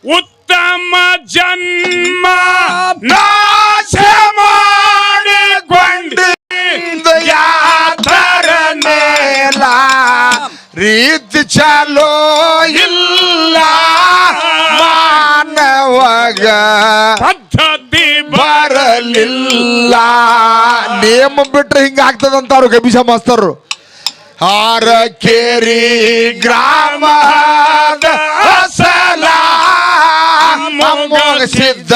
ಉತ್ತಮ ಜನ್ಮ ನಾಶ ಮಾಡಿಕೊಂಡು ಯಾತರ ನೇಲ ರೀತಿ ಚಲೋ ಇಲ್ಲ ಮಾನವಗ ಪದ್ಧತಿ ಬರಲಿಲ್ಲ. ನೇಮ ಬಿಟ್ರೆ ಹಿಂಗ ಆಗ್ತದಂತ ಅವ್ರು ಗಬೀಶ ಮಾಸ್ತರು. ಹಾರಕೇರಿ ಗ್ರಾಮದ ಅಸಲ ಮುಗಿಸಿದ್ದ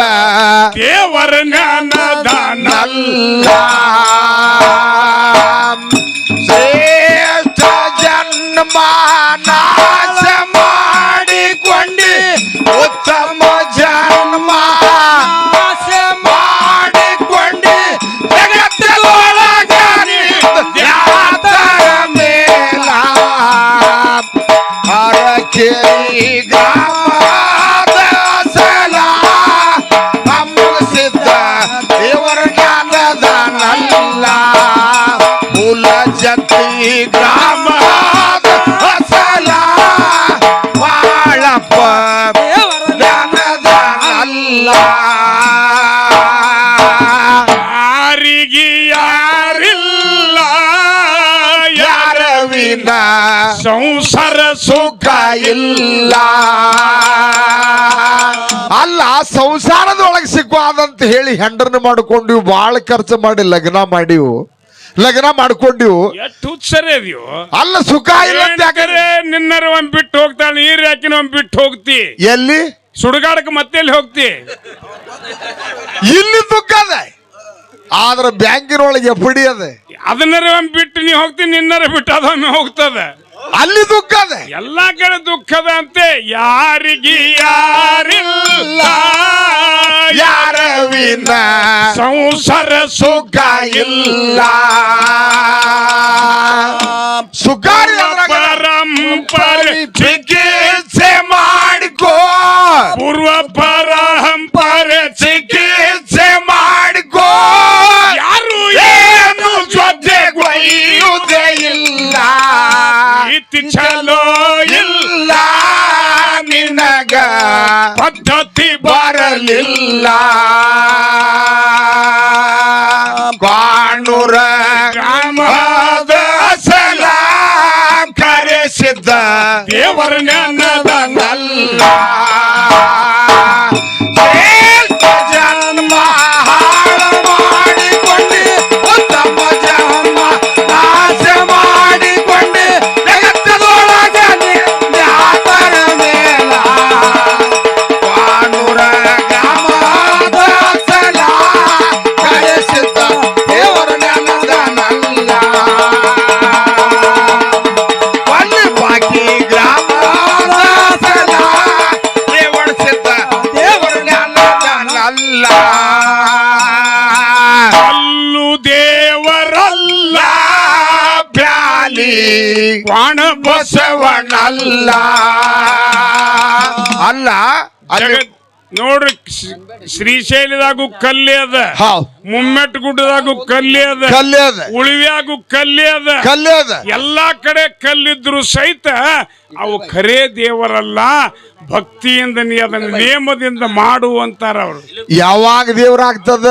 ದೇವರ ಜ್ಞಾನದಾನಲ್ಲ. ಶ್ರೇಷ್ಠ ಜನ್ಮ ನಾಶ ಮಾಡಿಕೊಂಡಿ ಉತ್ತಮ ಜನ್ಮ ನಾಶ ಮಾಡಿಕೊಂಡಿ ಜಗತ್ತೊಳಗನಿ ಯಾತರ ಮೇಲ ಹರಕೇರಿ ಗ್ರಾಮದ ಅಸಲ ಮುಗಿಸಿದ್ದ ದೇವರ ಜ್ಞಾನದಾನಲ್ಲ. ಮೂಲ ಜತಿ ಗ್ರಾಮದ ಅಸಲ ಬಾಳಪ್ಪ ಜ್ಞಾನದಾನಲ್ಲ. ಯಾರಿಗೆ ಯಾರಿಲ್ಲ ಯಾರವಿನ ಸಂಸಾರ ಸುಖ ಇಲ್ಲ. ಅಲ್ಲ ಸಂಸಾರದೊಳಗೆ ಸಿಕ್ಕುವಾದಂತ ಹೇಳಿ ಹೆಂಡರನ್ನ ಮಾಡ್ಕೊಂಡಿವು, ಬಾಳ ಖರ್ಚು ಮಾಡಿ ಲಗ್ನ ಮಾಡ್ಕೊಂಡಿವು. ಎಷ್ಟು ಹುಚ್ಚರೇ ಅದೀವು. ಅಲ್ಲ ಸುಖ ಇಲ್ಲ ಅಂತ ಯಾಕೆ? ನಿನ್ನರ ಒಂದ್ ಬಿಟ್ಟು ಹೋಗ್ತಾಳ, ನೀರ್ ಯಾಕಿನ ಒಂದ್ ಬಿಟ್ಟು ಹೋಗ್ತಿ. ಎಲ್ಲಿ ಸುಡುಗಾಡಕ್ಕೆ ಮತ್ತೆ ಎಲ್ಲಿ ಹೋಗ್ತಿ? ಇಲ್ಲಿ ದುಃಖ ಅದ, ಆದ್ರ ಬ್ಯಾಂಕಿನೊಳಗೆ ಎಫ್ಡಿ ಅದ. ಅದನ್ನರ ಒಂದ್ ಬಿಟ್ಟು ನೀ ಹೋಗ್ತಿ, ನಿನ್ನರ ಬಿಟ್ಟು ಅದೊಮ್ಮೆ ಹೋಗ್ತದ. ಅಲ್ಲಿ ದುಃಖ ಅದ, ಎಲ್ಲಾ ಕಡೆ ದುಃಖದ ಅಂತೆ. ಯಾರಿಗೆ ಯಾರಿಲ್ಲ ಯಾರವಿನ ಸಂಸಾರ ಸುಖ ಇಲ್ಲ. ಸುಖ ಪರಂಪರೆ ಚಿಕಿತ್ಸೆ ಮಾಡಿಕೋ, ಪೂರ್ವ ಪರಂಪರೆ ಚಿಕಿತ್ಸೆ ಮಾಡಿಕೋ. ಯಾರು ಏನು ಜೊತೆಗೊಯ್ಯುವುದೇ ಇಲ್ಲ, ನೀತಿ ಚಲೋ ಇಲ್ಲ ನಿನಗ ಪದ್ಧತಿ ಬರಲಿಲ್ಲ. ಕಾಣೂರ ಗ್ರಾಮದ ಅಸಲ ಕರೆಸಿದ್ದ ದೇವರ ಜ್ಞಾನದಾನಲ್ಲ. ಶ್ರೇಷ್ಠ ಜನ್ಮ ಹಾಳು ಮಾಡಿಕೊಂಡಿ ಉತ್ತಮ ಜನ್ಮ ನಾಶ ಮಾಡಿಕೊಂಡಿ ಜಗತ್ತದೊಳಗೆ ಯಾತರ ಮೇಲ ಕಾಣೂರ ಗ್ರಾಮದ ಅಸಲ ಕರೆಸಿದ್ದ ದೇವರ ಜ್ಞಾನದಾನಲ್ಲ. ಅಲ್ಲಿ ಬಾಕಿ ಗ್ರಾಮದ ಅಸಲ ದೇವಡಿಸಿದ್ದ ದೇವರ ಜ್ಞಾನದಾನಲ್ಲ. ಅಲ್ಲು ದೇವರಲ್ಲ ಬ್ಯಾಲಿ ಕ್ವಾಣ ಬಸವನಲ್ಲ. ಅಲ್ಲ ಅಲ್ಲಿ ಜಗತ್ ನೋಡ್ರಿ, ಶ್ರೀಶೈಲದಾಗೂ ಕಲ್ಲಿ ಅದ, ಹೌದು ಮುಮ್ಮೆಟ್ಟು ಗುಡ್ಡದಾಗೂ ಕಲ್ಲಿ ಅದ, ಕಲ್ಲೆ ಅದ, ಉಳಿವ್ಯಾಗೂ ಕಲ್ಲಿ ಅದ. ಕಲ್ಲೆ ಅದ. ಎಲ್ಲಾ ಕಡೆ ಕಲ್ಲಿದ್ರು ಸಹಿತ ಅವು ಖರೇ ದೇವರಲ್ಲ. ಭಕ್ತಿಯಿಂದ ನೀ ಅದನ್ನ ನೇಮದಿಂದ ಮಾಡುವಂತಾರ ಅವರು. ಯಾವಾಗ ದೇವರಾಗ್ತದ?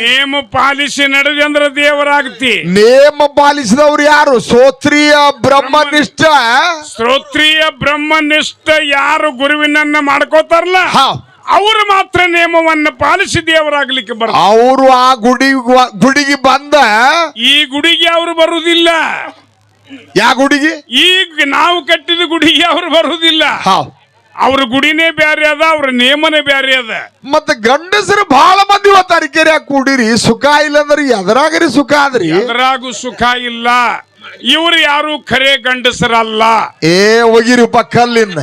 ನೇಮ ಪಾಲಿಸಿ ನಡೆದಿ ಅಂದ್ರೆ ದೇವರಾಗ್ತಿ. ನೇಮ ಪಾಲಿಸಿದವ್ರು ಯಾರು? ಶ್ರೋತ್ರಿಯ ಬ್ರಹ್ಮನಿಷ್ಠ. ಶ್ರೋತ್ರಿಯ ಬ್ರಹ್ಮನಿಷ್ಠ ಯಾರು ಗುರುವಿನನ್ನ ಮಾಡ್ಕೋತಾರಲ್ಲ, ಅವರು ಮಾತ್ರ ನೇಮವನ್ನ ಪಾಲಿಸಿ ದೇವರಾಗ್ಲಿಕ್ಕೆ ಬರ್ತಾರೆ. ಅವರು ಆ ಗುಡಿಗೆ ಬಂದ, ಈ ಗುಡಿಗೆ ಅವರು ಬರುವುದಿಲ್ಲ. ಯಾವ ಗುಡಿಗೆ? ಈಗ ನಾವು ಕಟ್ಟಿದ ಗುಡಿಗೆ ಅವರು ಬರುವುದಿಲ್ಲ. ಅವ್ರ ಗುಡಿನೇ ಬ್ಯಾರೆ ಅದ, ಅವ್ರ ನೇಮನೇ ಬ್ಯಾರೆ ಅದ. ಮತ್ತೆ ಗಂಡಸರು ಬಹಳ ಮಂದಿ ತರಿಕೆರೆ ಕೂಡಿರಿ, ಸುಖ ಇಲ್ಲ ಅಂದ್ರೆ ಎದರಾಗರಿ ಸುಖ ಆದ್ರಿ? ಎದರಾಗೂ ಸುಖ ಇಲ್ಲ. ಇವ್ರು ಯಾರು ಖರೆ ಗಂಡಸರಲ್ಲ. ಹೋಗಿರಿಪ್ಪ ಕಲ್ಲಿನ.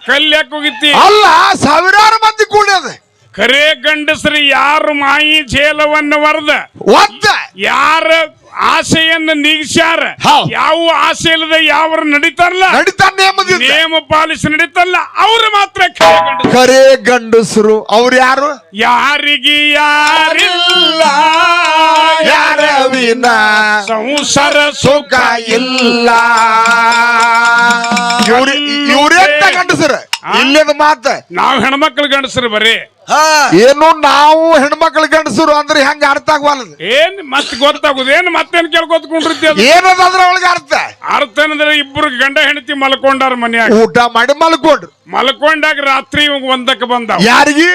ಕಲ್ಯಾಕ್ ಹೋಗಿತಿ? ಅಲ್ಲ, ಸಾವಿರಾರು ಮಂದಿ ಕೂಡ್ಯದ. ಖರೆ ಗಂಡಸರು ಯಾರು ಮಾಯಿ ಜೇಲವನ್ನು ವರದ ಯಾರ ಆಸೆಯನ್ನು ನೀಗಿಸ್ಯಾರ, ಯಾವ ಆಸೆ ಇಲ್ಲದೆ ಯಾವ ನಡೀತಾರಲ್ಲ, ನೇಮ ಪಾಲಿಸಿ ನಡೀತಾರಲ್ಲ, ಅವ್ರು ಮಾತ್ರ ಖರೆ ಗಂಡಸರು. ಅವ್ರು ಯಾರು? ಯಾರಿಗೆ ಯಾರಿಲ್ಲ ಯಾರವಿನ ಸಂಸಾರ ಸುಖ ಇಲ್ಲ. ಅವ್ರೇಂತ ಗಂಡಸರ ಇಲ್ಲದ ಮಾತ ನಾವ್ ಹೆಣ್ಮಕ್ಳು ಗಂಡಸ್ರು ಬರೀ ಏನು ನಾವು ಹೆಣ್ಮಕ್ಳು ಗಂಡಸರು ಅಂದ್ರೆ ಹೆಂಗ ಅರ್ಥ ಆಗವಲ್ಲದು ಏನ್ ಮತ್ ಗೊತ್ತಾಗುದು ಏನ್ ಮತ್ತೇನ್ ಕೇಳ್ಕೊತ್ಕೊಂಡಿರ್ತಿ ಏನದ ಅದ್ರೊಳಗ ಅರ್ಥ ಅರ್ಥ ಏನಂದ್ರೆ ಇಬ್ರು ಗಂಡ ಹೆಂಡತಿ ಮಲ್ಕೊಂಡಾರ ಮನ್ಯಾಗ ಊಟ ಮಾಡಿ ಮಲ್ಕೊಂಡ್ರು ಮಲ್ಕೊಂಡಾಗ ರಾತ್ರಿ ಇವಾಗ ಒಂದಕ್ಕೆ ಬಂದಾವ ಯಾರಿಗೆ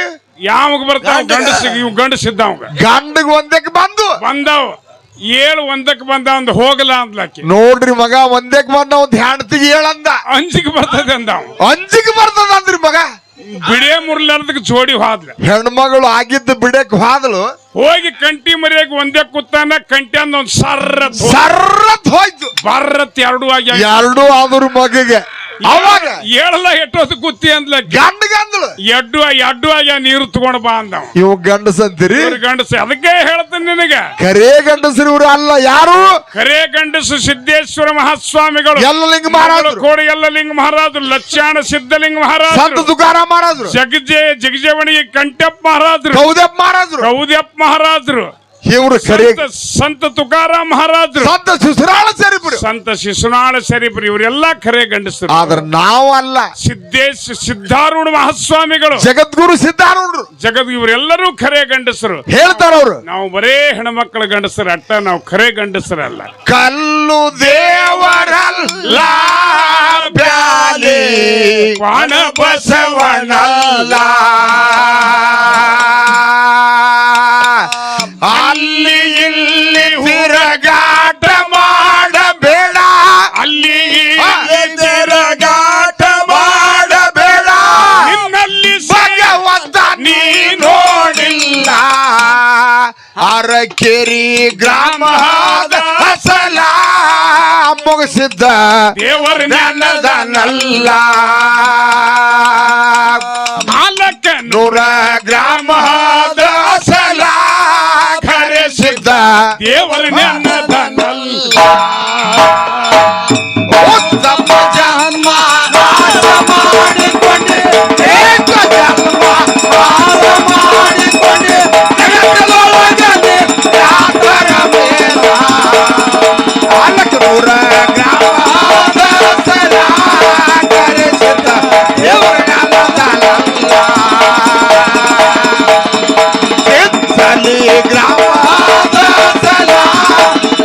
ಯಾವಾಗ ಬರ್ತಾವ ಗಂಡಸಿಗೆ ಇವ್ ಗಂಡಸಿದ್ದಾವ ಗಂಡಗ್ ಒಂದಕ್ಕೆ ಬಂದಾವ 7 ಬಂದ ಒಂದು ಹೋಗಲ್ಲ ಅಂದ್ಲಾಕಿ ನೋಡ್ರಿ ಮಗ ಒಂದಕ್ಕೆ ಬಂದ ಒಂದ್ ಹೆಣ್ತಿಗೆ ಹೇಳಂದ ಅಂಜಿಗೆ ಬರ್ತದೆ ಅಂದಾವ ಅಂಜಿಗೆ ಬರ್ತದ ಅಂದ್ರಿ ಮಗ ಬಿಡೇ ಮುರ್ಲಾರ್ದಕ್ ಜೋಡಿ ಹೋದ್ಲ ಹೆಣ್ಮಗಳು ಆಗಿದ್ದು ಬಿಡಕ್ ಹೋದಳು ಹೋಗಿ ಕಂಟಿ ಮರಿಯಾಗಿ ಒಂದೇ ಕುತ್ತಾನ ಕಂಟಿ ಅಂದ ಒಂದ್ ಸರ್ರತ್ ಹೋಯ್ತು ಬರ್ರತ್ ಎರಡು ಆದ್ರು ಮಗಗೆ ಅವಾಗ ಹೇಳಲ್ಲ ಎಟ್ಟೋದು ಕುತ್ತಿ ಅಂದ್ಲ ಗಂಡಗಂದಳು ಎಡ್ಡು ಆಗ ನೀರು ತಗೊಂಡ್ ಬಾ ಅಂದವ ಇವ್ ಗಂಡಸ ಅಂತೀರಿ ಗಂಡಸ ಅದಕ್ಕೆ ಹೇಳ್ತೇನೆ ನಿನಗ ಕರೇ ಗಂಡಸರು ಇವ್ರು ಅಲ್ಲ ಯಾರು ಕರೇ ಗಂಡಸು ಸಿದ್ದೇಶ್ವರ ಮಹಾಸ್ವಾಮಿಗಳು ಎಲ್ಲಲಿಂಗ ಮಹಾರಾಜರು ಕೋಡಿ ಎಲ್ಲಲಿಂಗ ಮಹಾರಾಜರು ಲಚ್ಚಾಣ ಸಿದ್ದಲಿಂಗ ಸಂತ ಮಹಾರಾಜರು ತುಕಾರಾಮ್ ಮಹಾರಾಜರು ಜಗಜೇವಣಿಗೆ ಕಂಠಪ್ಪ ಮಹಾರಾಜರು ಕೌದಪ್ಪ ಮಹಾರಾಜರು ಕೌದ್ಯಪ್ಪ ಮಹಾರಾಜರು ಇವ್ರು ಕರೇ ಸಂತ ತುಕಾರಾಮ್ ಮಹಾರಾಜರು ಸಂತ ಶಿಶುನಾಳ ಶರೀಫರು ಸಂತ ಶಿಶುನಾಳ ಶರೀಫರು ಇವರೆಲ್ಲ ಖರೆ ಗಂಡಸರು ಆದ್ರೆ ನಾವು ಅಲ್ಲ ಸಿದ್ಧಾರೂಢ ಮಹಾಸ್ವಾಮಿಗಳು ಜಗದ್ಗುರು ಸಿದ್ಧಾರೂಢರು ಇವರೆಲ್ಲರೂ ಖರೆ ಗಂಡಸರು ಹೇಳ್ತಾರ ಅವ್ರು ನಾವು ಬರೇ ಹೆಣ್ಮಕ್ಳ ಗಂಡಸರು ಅಟ್ಟ ನಾವು ಖರೆ ಗಂಡಸರಲ್ಲ ಕಲ್ಲು ದೇವರಲ್ಲ ಬ್ಯಾಲಿ ವಾಣ ಬಸವನಲ್ಲ ಅಲ್ಲಿ ಇಲ್ಲಿ ಹುರಗಾಟ ಮಾಡಬೇಡ ಅಲ್ಲಿ ತಿರುಗಾಟ ಮಾಡಬೇಡ ನಿನ್ನಲ್ಲಿ ಭಗವಂತ ನೀ ನೋಡಿಲ್ಲ ಅರಕೆರಿ ಗ್ರಾಮದ ಹಸಲ ಮುಗಿಸಿದ್ದ ದೇವರ ನೆನದನಲ್ಲ ನಾಲ್ಕ 100 ಗ್ರಾಮದ ಹಸಲ ಕರೆಸಿದ್ದ ದೇವರ ನೆನದನಲ್ಲ ಉತ್ತಮ ಜನ್ಮ ನಾಶ ಮಾಡಿಕೊಂಡೆ ಏಕ ಜನ್ಮ ನಾಶ ಮಾಡಿಕೊಂಡೆ ಜಗತ್ತದೊಳಗನೆ ಯಾತರ ಮೇಲ 400 ಗ್ರಾಮದ ಹಸಲ ಕರೆಸಿದ್ದ ದೇವರ ನೆನದನಲ್ಲ ಸಲಿ ಗ್ರಾಮದ ಹಸಲ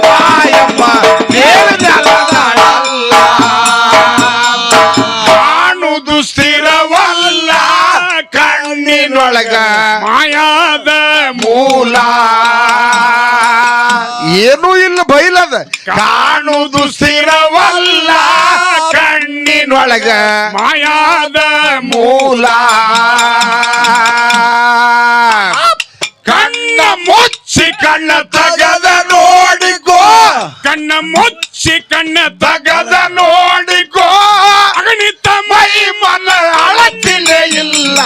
ಮಾಯಮ್ಮ ದೇವದಲ್ಲ ಕಾಣುದು ಸ್ಥಿರವಲ್ಲ ಕಣ್ಣಿನೊಳಗ ಮಾಯಾದ ಮೂಲ ಏನೂ ಇಲ್ಲ ಬೈಲದ ಕಾಣುದು ಸ್ಥಿರವಲ್ಲ ಕಣ್ಣಿನೊಳಗ ಮಾಯಾದ ಮೂಲ ಕಣ್ಣ ಮುಚ್ಚಿ ಕಣ್ಣ ತಗದ ನೋಡಿಕೋ ಕಣ್ಣ ಮುಚ್ಚಿ ಕಣ್ಣ ತಗದ ನೋಡಿಕೋ ಅಗಣಿತ ಮೈ ಮನ ಅಳತಿಲೆ ಇಲ್ಲ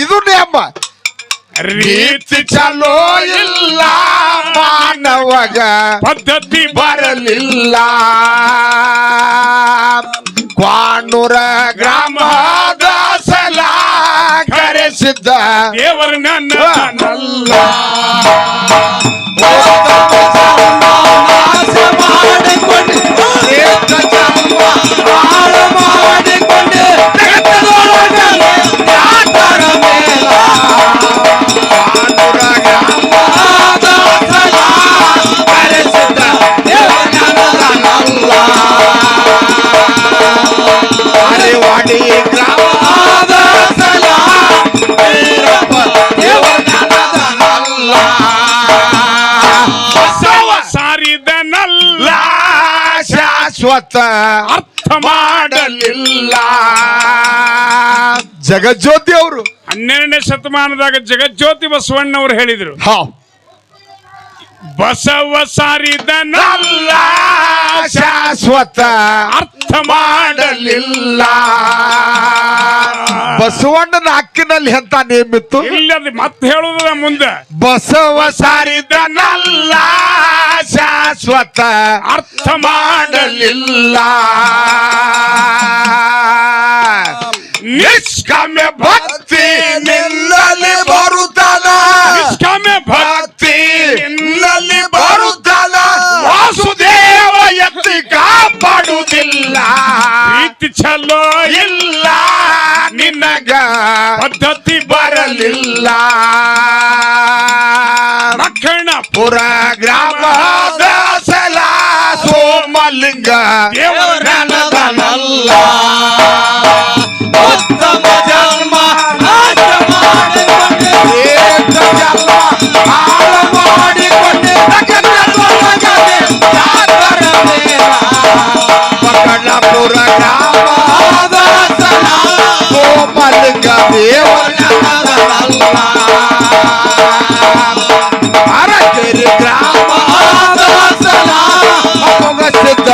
ಇದು ನೇಮ ರೀತಿ ಚಲೋ ಇಲ್ಲ ಮಾನವಗ ಪದ್ಧತಿ ಬರಲಿಲ್ಲ ಕ್ವಾಣೂರ ಗ್ರಾಮದ ಸಲ ಕರೆಸಿದ್ದ ದೇವರ ನೆನದನಲ್ಲ ನಾಶ ಮಾಡಿಕೊಂಡೆ ಏಕ ಜನ್ಮ ಹಾಳು ಮಾಡಿಕೊಂಡೆ ಜಗತ್ತದೊಳಗನೆ ಯಾತರ ಮೇಲ ಕ್ವಾಣೂರ ಗ್ರಾಮದ ಸಲ ಕರೆಸಿದ್ದ ದೇವನಲ್ಲ ಅರೆವಾಡಿ ಗ್ರಾಮದ ಸಲ ವೀರಪ್ಪ ದೇವನಲ್ಲ ಬಸವ ಸಾರಿದನಲ್ಲ ಶಾಶ್ವತ ಅರ್ಥ ಮಾಡಲಿಲ್ಲ ಜಗಜ್ಯೋತಿ ಅವರು 12ನೇ ಶತಮಾನದಾಗ ಜಗಜ್ಯೋತಿ ಬಸವಣ್ಣವರು ಹೇಳಿದ್ರು ಬಸವ ಸಾರಿದನಲ್ಲ ಶಾಶ್ವತ ಅರ್ಥ ಮಾಡಲಿಲ್ಲ ಬಸವಣ್ಣನ ಹಕ್ಕಿನಲ್ಲಿ ಎಂತ ನೇಮಿತ್ತು ಇಲ್ಲದ ಮತ್ತೆ ಹೇಳುದ ಮುಂದೆ ಬಸವ ಸಾರಿದನಲ್ಲ ಶಾಶ್ವತ ಅರ್ಥ ಮಾಡಲಿಲ್ಲ ನಿಷ್ಕಾಮ್ಯ ಭಕ್ತಿ ನಿನ್ನಲ್ಲಿ ಬರುತ್ತಲ ನಿಷ್ಕಾಮ್ಯ ಭಕ್ತಿ ನಿನ್ನಲ್ಲಿ ಬರುತ್ತಲ ವಾಸುದೇವ ಎತ್ತಿ ಕಾಪಾಡುವುದಿಲ್ಲ ಪ್ರೀತಿ ಚಲೋ ಇಲ್ಲ ಪುರ ಗ್ರಾಮದ ಸಲ ಸೋಮಲಿಂಗ ದೇವರ ನನ್ನದನಲ್ಲ ಉತ್ತಮ ಜನ್ಮ ನಾಶ ಮಾಡಿಕೊಂಡೆ ಏಕ ಜನ್ಮ ಹಾಳು ಮಾಡಿಕೊಂಡೆ ಜಗತ್ತೊಳಗಡೆ ಜಾತರ ಮೇಲ ಮಕ್ಕಳಪುರ ಗ್ರಾಮದ ಸಲ ಸೋಮಲಿಂಗ ದೇವರ ನನ್ನದನಲ್ಲ ಅರಕೆರೆ ಗ್ರಾಮ ಸಲ ಸಿದ್ಧ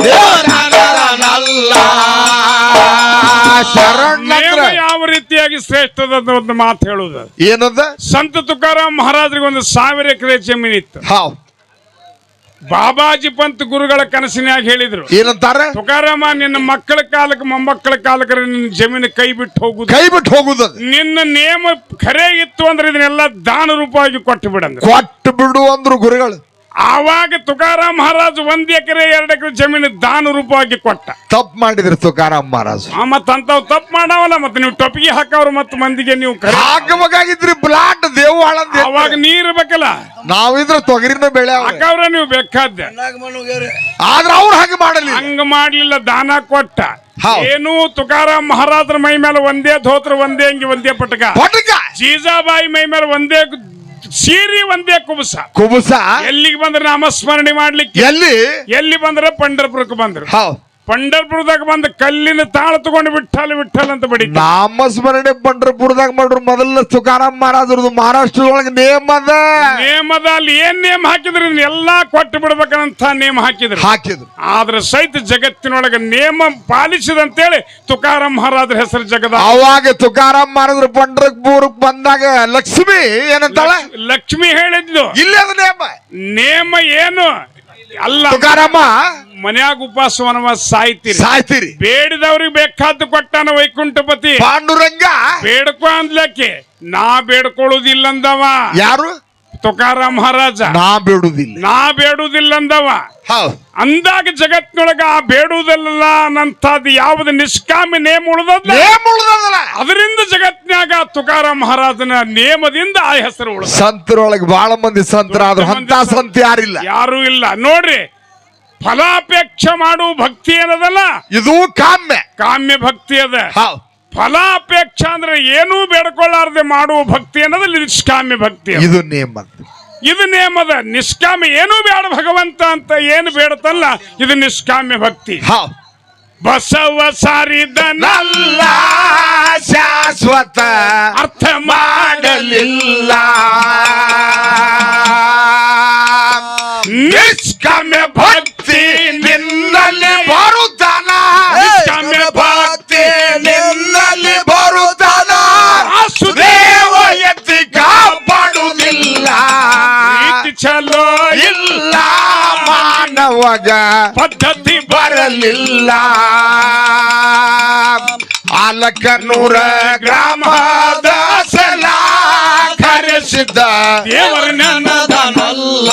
ದೇವರ ನನ್ನದನಲ್ಲ ಶರಣ ನೇಮ ಯಾವ ರೀತಿಯಾಗಿ ಶ್ರೇಷ್ಠದ ಒಂದು ಮಾತು ಹೇಳುವುದು. ಏನದ ಸಂತ ತುಕಾರಾಮ್ ಮಹಾರಾಜರಿಗೆ 1,000 ಎಕರೆ ಜಮೀನಿತ್ತು. ಹಾವ್ ಬಾಬಾಜಿ ಪಂತ್ ಗುರುಗಳ ಕನಸಿನಾಗ ಹೇಳಿದ್ರು, ಏನಂತಾರೆ ತುಕಾರಾಮ ನಿನ್ನ ಮಕ್ಕಳ ಕಾಲಕ್ಕೆ ಮೊಮ್ಮಕ್ಕಳ ಕಾಲಕ್ಕೆ ನಿನ್ನ ಜಮೀನು ಕೈ ಬಿಟ್ಟು ಹೋಗುದು, ಕೈ ಬಿಟ್ಟು ಹೋಗುದ ನಿನ್ನ ನೇಮ ಖರೆ ಇತ್ತು ಅಂದ್ರೆ ಇದನ್ನೆಲ್ಲ ದಾನ ರೂಪವಾಗಿ ಕೊಟ್ಟು ಬಿಡಂದ್ರೆ. ಕೊಟ್ಟು ಬಿಡು ಅಂದ್ರು ಗುರುಗಳು. ಆವಾಗ ತುಕಾರಾಮ್ ಮಹಾರಾಜ್ 1 ಎಕರೆ 2 ಎಕರೆ ಜಮೀನು ದಾನ ರೂಪವಾಗಿ ಕೊಟ್ಟ. ತಪ್ಪು ಮಾಡಿದ್ರು ತುಕಾರಾಮ್ ಮಹಾರಾಜ್. ಮತ್ತ ಅಂತಾವ್ ತಪ್ಪು ಮಾಡವಲ್ಲ, ಮತ್ತೆ ನೀವು ಟೊಪಿಗೆ ಹಾಕವ್ರು ಮತ್ತ ಮಂದಿಗೆ ನೀವು ಖರೆ ಹಾಕಬೇಕಾಗಿದ್ರಿ ಬ್ಲಾಟ್ ದೇವಾಳ ಅಂತ. ಅವಾಗ ನೀರ್ ಬೇಕಲ್ಲ, ನಾವಿದ್ರ ತೊಗರಿನ ಬೆಳೆ ಅವ್ರೆ. ಹಾಕವ್ರ ನೀವು ಬೇಕಾದ. ಆದ್ರ ಅವ್ರು ಹಾಗೆ ಮಾಡಲಿ. ಹಂಗ ಮಾಡ್ಲಿಲ್ಲ, ದಾನ ಕೊಟ್ಟ. ಹೌದ್. ಏನು ತುಕಾರಾಮ್ ಮಹಾರಾಜರ ಮೈ ಮೇಲೆ ಒಂದೇ ಧೋತ್ರ, ಒಂದೇ ಅಂಗಿ, ಒಂದೇ ಪಟಕ. ಪಟಕ ಜೀಜಾಬಾಯಿ ಮೈ ಮೇಲೆ ಒಂದೇ ಸೀರಿ, ಒಂದೇ ಕುಬಸ. ಕುಬುಸ ಎಲ್ಲಿಗೆ ಬಂದ್ರೆ ನಾಮಸ್ಮರಣೆ ಮಾಡ್ಲಿಕ್ಕೆ, ಎಲ್ಲಿ ಬಂದ್ರೆ ಪಂಡರ್ಪುರಕ್ಕೆ ಬಂದ್ರು. ಹೌದ್ ಪಂಡರ್ಪುರದಾಗ ಬಂದ ಕಲ್ಲಿನ ತಾಳ ತಗೊಂಡು ವಿಠಲ್ ವಿಠಲ್ ಅಂತ ಬಡಿ. ನಾಮಸ್ಮರಣೆ ಪಂಡ್ರಪುರದಾಗ ಮಾಡ್ರು. ಮೊದಲ ತುಕಾರಾಮ್ ಮಹಾರಾಜರದು ಮಹಾರಾಷ್ಟ್ರದೊಳಗೆ ನೇಮದ ನೇಮದ ಅಲ್ಲಿ ಏನ್ ನೇಮ ಹಾಕಿದ್ರು ಎಲ್ಲಾ ಕೊಟ್ಟು ಬಿಡ್ಬೇಕಂತ ನೇಮ ಹಾಕಿದ್ರು. ಆದ್ರೆ ಸಹಿತ ಜಗತ್ತಿನೊಳಗೆ ನೇಮ ಪಾಲಿಸಿದಂತೇಳಿ ತುಕಾರಾಮ್ ಮಹಾರಾಜರ ಹೆಸರು ಜಗದ. ಅವಾಗ ತುಕಾರಾಮ್ ಮಹಾರಾಜರು ಪಂಡ್ರಪುರಕ್ಕೆ ಬಂದಾಗ ಲಕ್ಷ್ಮಿ ಏನಂತಾಳ, ಲಕ್ಷ್ಮಿ ಹೇಳಿದ್ಲು, ಇಲ್ಲಿ ಅದು ನೇಮ ಏನು ಅಲ್ಲ, ತುಕಾರಾಮ ಮನ್ಯಾಗ ಉಪವಾಸ ವನವಾಸ ಸಾಯ್ತೀರಿ, ಬೇಡಿದವ್ರಿಗೆ ಬೇಕಾದ್ದು ಕೊಟ್ಟಾನ ವೈಕುಂಠಪತಿ. ಪಾಂಡುರಂಗ ಬೇಡ್ಕೊ ಅಂದ್ಲಕ್ಕೆ, ನಾ ಬೇಡ್ಕೊಳ್ಳುದಿಲ್ಲ ಅಂದವ. ಯಾರು? ತುಕಾರಾಮ್ ಮಹಾರಾಜ. ನಾ ಬೇಡುವುದಿಲ್ಲ ಅಂದವ. ಅಂದಾಗ ಜಗತ್ತಿನೊಳಗ ಆ ಬೇಡುವುದಿಲ್ಲ ಅನ್ನಂಥದ್ದು ಯಾವ್ದು ನಿಷ್ಕಾಮಿ ನೇಮ ಉಳಿದಲ್ಲ, ಅದರಿಂದ ಜಗತ್ನ್ಯಾಗ ತುಕಾರಾಮ್ ಮಹಾರಾಜನ ನೇಮದಿಂದ ಆ ಹೆಸರು ಉಳಿದ. ಸಂತರೊಳಗೆ ಬಹಳ ಮಂದಿ ಸಂತರಾದ್ರು, ಅಂತ ಸಂತ ಯಾರಿಲ್ಲ, ಯಾರು ಇಲ್ಲ. ನೋಡ್ರಿ, ಫಲಾಪೇಕ್ಷೆ ಮಾಡುವ ಭಕ್ತಿ ಏನದಲ್ಲ, ಇದು ಕಾಮ್ಯ ಭಕ್ತಿ ಅದ. ಫಲಾಪೇಕ್ಷ ಅಂದ್ರೆ ಏನೂ ಬೇಡ್ಕೊಳ್ಳಾರ್ದೆ ಮಾಡುವ ಭಕ್ತಿ ಅನ್ನೋದು ನಿಷ್ಕಾಮ್ಯ ಭಕ್ತಿ. ಇದು ನೇಮದ. ನಿಷ್ಕಾಮ್ಯ ಏನೂ ಬೇಡ ಭಗವಂತ ಅಂತ ಏನು ಬೇಡತಲ್ಲ, ಇದು ನಿಷ್ಕಾಮ್ಯ ಭಕ್ತಿ. ಬಸವ ಸಾರಿದನಲ್ಲ ಶಾಶ್ವತ ಅರ್ಥ ಮಾಡಲಿಲ್ಲ, ನಿಷ್ಕಾಮ್ಯ ಭಕ್ತಿ ನಿನ್ನಲ್ಲಿ ಬರುತ್ತಾನ, ನಿಷ್ಕಾಮ್ಯ ಭಕ್ತಿ ನಿನ್ನಲ್ಲಿ ಬರುತ್ತಾನ. ಸುದೇವ ಎತ್ತಿ ಕಾಪಾಡುವುದಿಲ್ಲ, ಚಲೋ ಇಲ್ಲ ಮಾನವಗ ಪದ್ಧತಿ ಬರಲಿಲ್ಲ. ಆಲಕನೂರ ಗ್ರಾಮದ ಸಲ ಕರೆಸಿದ್ದ ದೇವರ ನನ್ನದನಲ್ಲ.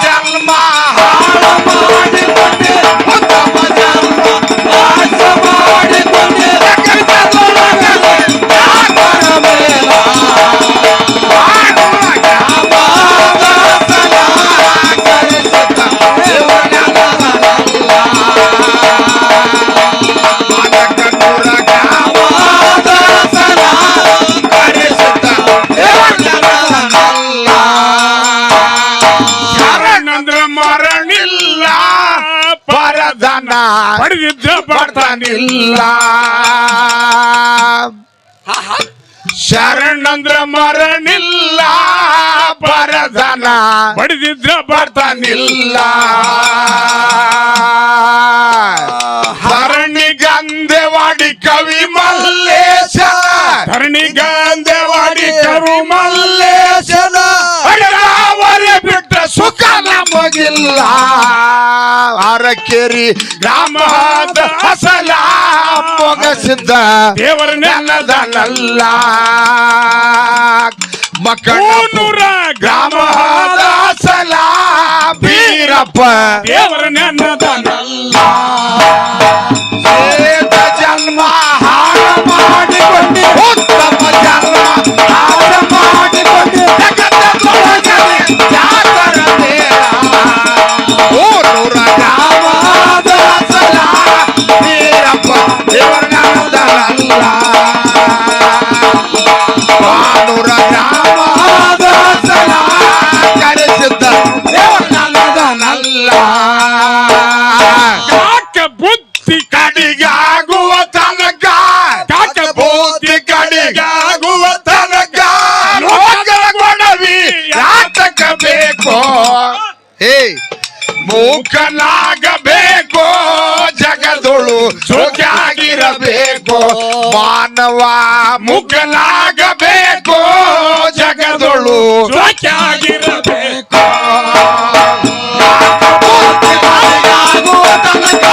ಜನ್ಮ ಹಾಳು ಮಾಡಿಕೊಂಡೆ, ಉತ್ತಮ ಜನ್ಮ ನಾಶ ಮಾಡಿಕೊಂಡೆ, ಜಗತ್ತೊಳಗಡೆ ಜಾತರ ಮೇಲ ಮರಣಿಲ್ಲ, ಪರದನ ಪಡೆದಿದ್ದ ಬರ್ತಾನಿಲ್ಲ. ಶರಣಂದ್ರ ಮರಣಿಲ್ಲ, ಪರದನ ಪಡೆದಿದ್ರ ಬರ್ತಾನಿಲ್ಲ. ಧರಣಿಗಂದೆವಾಡಿ ಕವಿ ಮಲ್ಲೇಶ, ಧರಣಿಗಂದೆವಾಡಿ ಕವಿ ಮಲ್ಲೇಶನ ಅವರೇ ಬಿಟ್ಟ ಸುಖ ನಮಗಿಲ್ಲ. ಅರಕೇರಿ ಗ್ರಾಮದ ಹಸಲ ಮೊಗಸಿದ್ದ ದೇವರ ನೆಲದನಲ್ಲ. ಮಕ್ಕಳೂರ ಗ್ರಾಮದ ಹಸಲ ಬೀರಪ್ಪ ದೇವರ ನೆಲದನಲ್ಲ. ಜನ್ಮ ಹಾಳು ಮಾಡಿಕೊಂಡೆ, ಉತ್ತಮ ಜನ್ಮ ಹಾಳು ಮಾಡಿಕೊಂಡೆ, ಮುಖನಾಗಬೇಕು ಜಗದೊಳು ಜೋಗಿಯಾಗಿರಬೇಕು ಮಾನವ ಮುಖನಾಗಬೇಕು ಜಗದೊಳು ಜೋಕ್ಯಾಗಿರಬೇಕು. ಆಗುವ ತನಕ